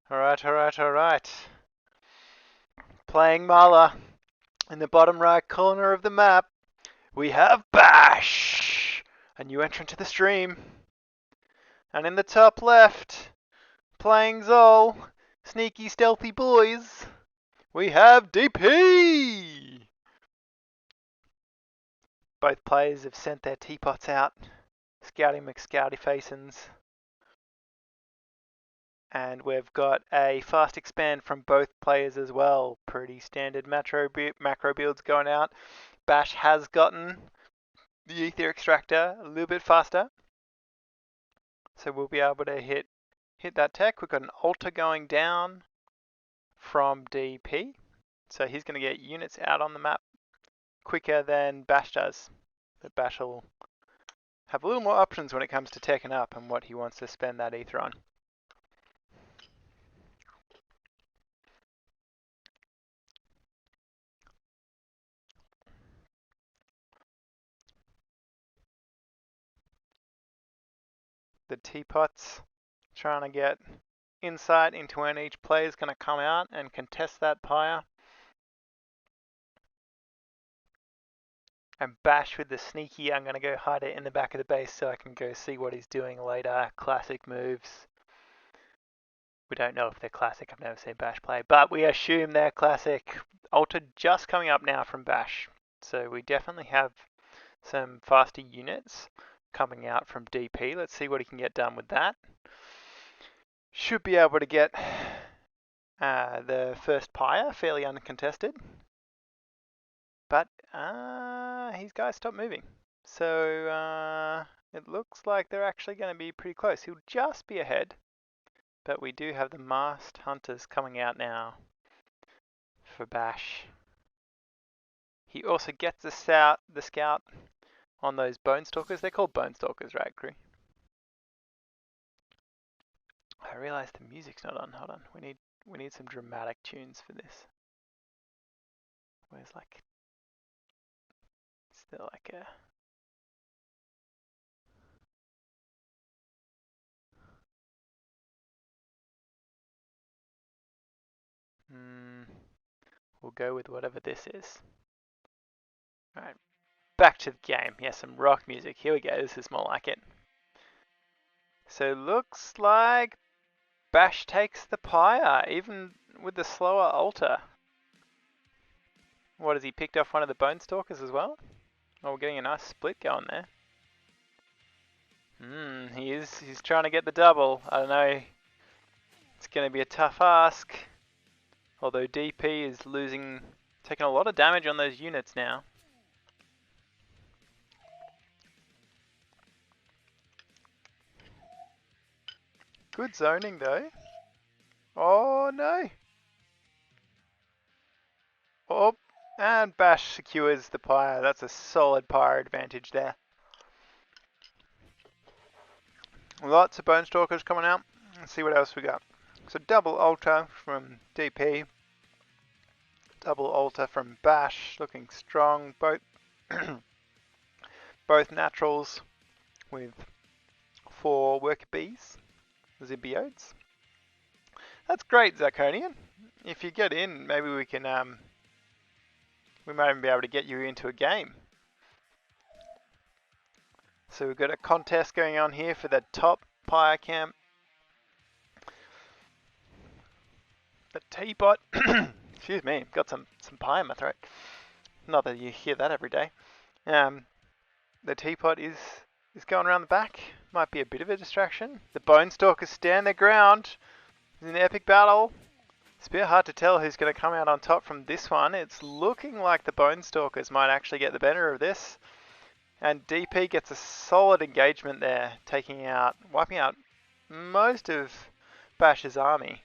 Alright. Playing Mala. In the bottom right corner of the map, we have Bash, a new entrant to the stream. And in the top left, playing Xol, sneaky stealthy boys, we have DP. Both players have sent their teapots out, Scouty McScouty Facins. And we've got a fast expand from both players as well. Pretty standard macro builds going out. Bash has gotten the ether extractor a little bit faster, so we'll be able to hit that tech. We've got an altar going down from DP, so he's going to get units out on the map quicker than Bash does. But Bash will have a little more options when it comes to teching up and what he wants to spend that ether on. The teapots trying to get insight into when each player is going to come out and contest that pyre. And Bash with the sneaky, I'm going to go hide it in the back of the base so I can go see what he's doing later. Classic moves. We don't know if they're classic, I've never seen Bash play, but we assume they're classic. Altar just coming up now from Bash. So we definitely have some faster units coming out from DP. Let's see what he can get done with that. Should be able to get the first pyre fairly uncontested. But his guys stopped moving. So it looks like they're actually going to be pretty close. He'll just be ahead. But we do have the masked hunters coming out now for Bash. He also gets the scout on those bone stalkers. They're called bone stalkers, right, crew? I realize the music's not on. Hold on. We need some dramatic tunes for this. Where's like still like a we'll go with whatever this is. Alright. Back to the game. Yeah, some rock music. Here we go. This is more like it. So looks like Bash takes the pyre, even with the slower altar. What, has he picked off one of the bone stalkers as well? Oh, we're getting a nice split going there. He's trying to get the double. I don't know. It's going to be a tough ask. Although DP is taking a lot of damage on those units now. Good zoning though. Oh no. Oh, and Bash secures the pyre. That's a solid pyre advantage there. Lots of bone stalkers coming out. Let's see what else we got. So double altar from DP. Double altar from Bash, looking strong. Both both naturals with 4 worker bees, symbiotes. That's great, Zirconian. If you get in, maybe we can we might even be able to get you into a game. So we've got a contest going on here for the top pyre camp. The teapot, excuse me, got some pie in my throat. Not that you hear that every day. The teapot is going around the back. Might be a bit of a distraction. The bone stalkers stand their ground. It's an epic battle. It's a bit hard to tell who's going to come out on top from this one. It's looking like the bone stalkers might actually get the better of this. And DP gets a solid engagement there, wiping out most of Bash's army.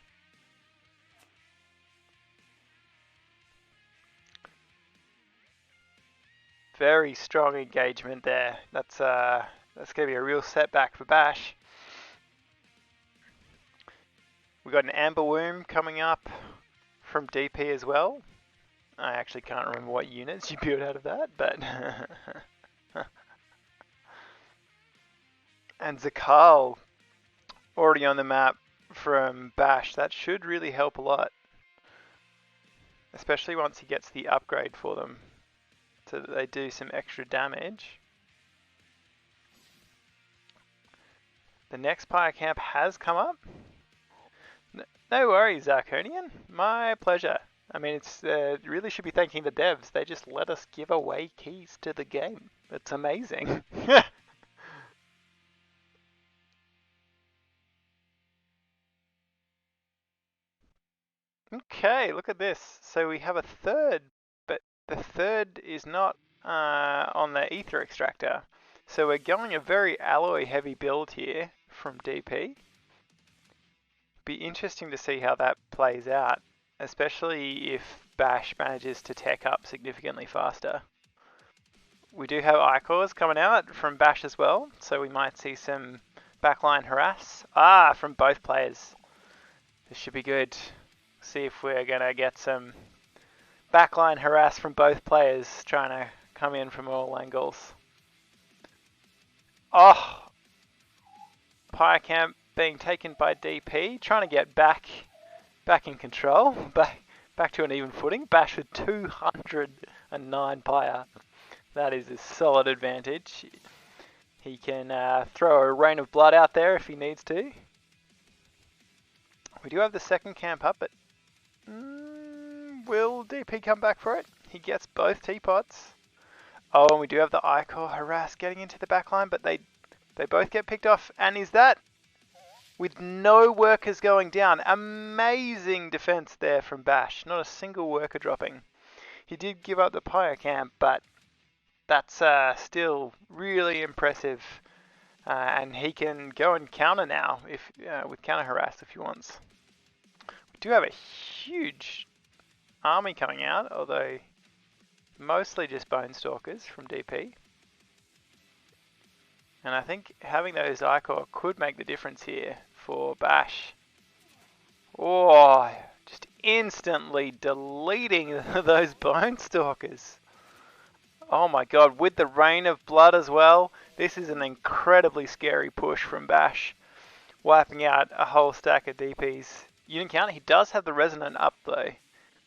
Very strong engagement there. That's going to be a real setback for Bash. We've got an Amber Womb coming up from DP as well. I actually can't remember what units you built out of that, but... and Zakal already on the map from Bash. That should really help a lot. Especially once he gets the upgrade for them. So that they do some extra damage. The next Pyre camp has come up. No worries, Zarkonian. My pleasure. I mean, it's really should be thanking the devs. They just let us give away keys to the game. It's amazing. Okay, look at this. So we have a third, but the third is not on the ether extractor. So we're going a very alloy heavy build here from DP. Be interesting to see how that plays out, especially if Bash manages to tech up significantly faster. We do have Icors coming out from Bash as well, so we might see some backline harass. From both players. This should be good. See if we're going to get some backline harass from both players trying to come in from all angles. Oh! Pyre camp being taken by DP, trying to get back in control, back to an even footing. Bash with 209 Pyre. That is a solid advantage. He can throw a rain of blood out there if he needs to. We do have the second camp up, but will DP come back for it? He gets both teapots. Oh, and we do have the Icor harass getting into the backline, but they both get picked off. And is that with no workers going down? Amazing defense there from Bash. Not a single worker dropping. He did give up the Pyre camp, but that's still really impressive. And he can go and counter now if with counter harass if he wants. We do have a huge army coming out, although mostly just Bone Stalkers from DP. And I think having those Icor could make the difference here for Bash. Oh, just instantly deleting those Bone Stalkers. Oh my god, with the Rain of Blood as well, this is an incredibly scary push from Bash. Wiping out a whole stack of DPs. Unit count, he does have the Resonant up though,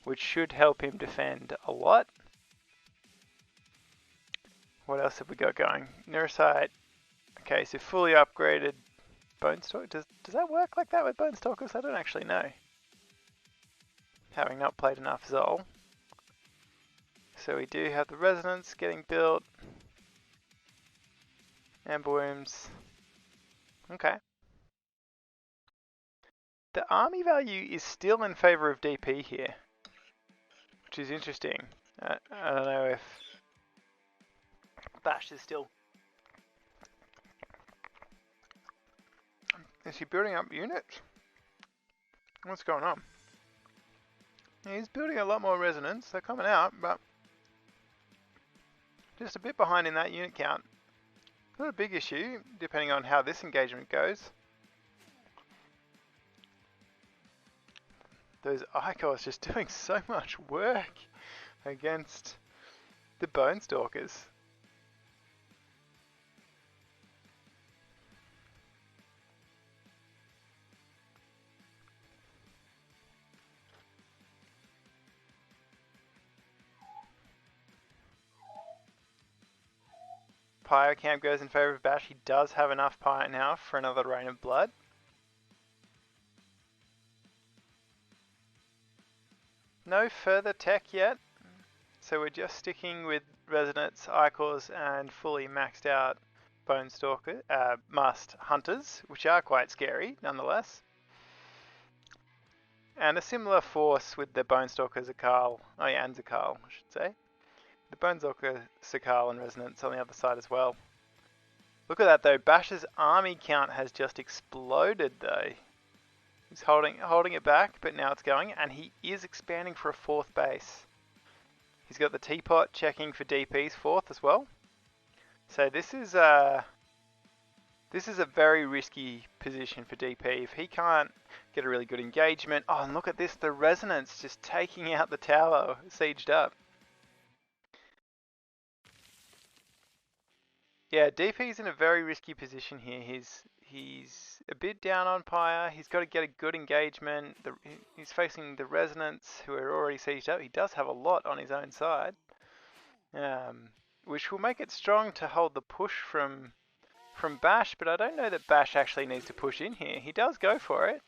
which should help him defend a lot. What else have we got going? Neurosite. Okay, so fully upgraded Bone Stalker. Does that work like that with Bone Stalkers? I don't actually know. Having not played enough Xol. So we do have the Resonance getting built. Amber Wombs. Okay. The army value is still in favour of DP here, which is interesting. I don't know if Bash is still... Is he building up units? What's going on? He's building a lot more Resonance. They're coming out, but just a bit behind in that unit count. Not a big issue, depending on how this engagement goes. Those Icors just doing so much work against the Bone Stalkers. Pyre camp goes in favour of Bash. He does have enough Pyre now for another Rain of Blood. No further tech yet, so we're just sticking with Resonance, Icors and fully maxed out Bone Stalker, Must Hunters, which are quite scary nonetheless. And a similar force with the Bone Stalker, Zakal, and Zakal, I should say. The Bone Stalker, Zakal and Resonance on the other side as well. Look at that though, Bash's army count has just exploded though. He's holding it back, but now it's going, and he is expanding for a fourth base. He's got the teapot checking for DP's fourth as well. So this is a very risky position for DP. If he can't get a really good engagement, oh, and look at this, the Resonance just taking out the tower, sieged up. Yeah, DP's in a very risky position here. He's a bit down on Pyre. He's got to get a good engagement. He's facing the Resonance, who are already sieged up. He does have a lot on his own side, which will make it strong to hold the push from Bash. But I don't know that Bash actually needs to push in here. He does go for it.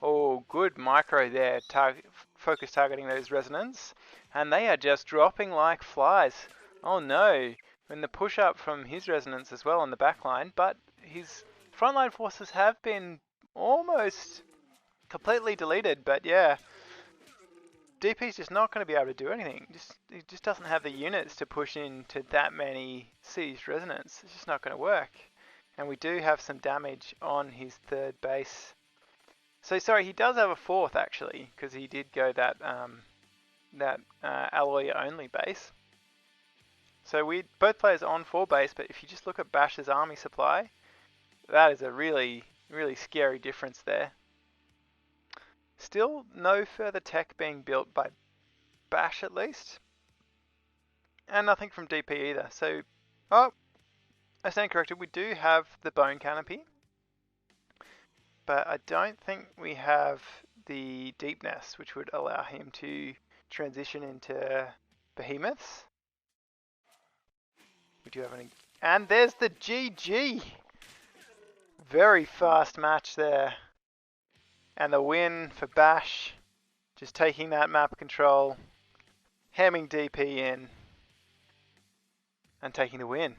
Oh, good micro there. Focus targeting those Resonance, and they are just dropping like flies. Oh no. And the push up from his Resonance as well on the back line, but his frontline forces have been almost completely deleted. But yeah, DP's just not going to be able to do anything. He just doesn't have the units to push into that many sieged Resonance. It's just not going to work. And we do have some damage on his third base. So sorry, he does have a fourth actually, because he did go that alloy only base. So we both players on 4 base, but if you just look at Bash's army supply, that is a really, really scary difference there. Still no further tech being built by Bash at least. And nothing from DP either. So, oh, I stand corrected, we do have the Bone Canopy. But I don't think we have the Deepness, which would allow him to transition into Behemoths. We do have any... And there's the GG! Very fast match there. And the win for Bash. Just taking that map control, hemming DP in, and taking the win.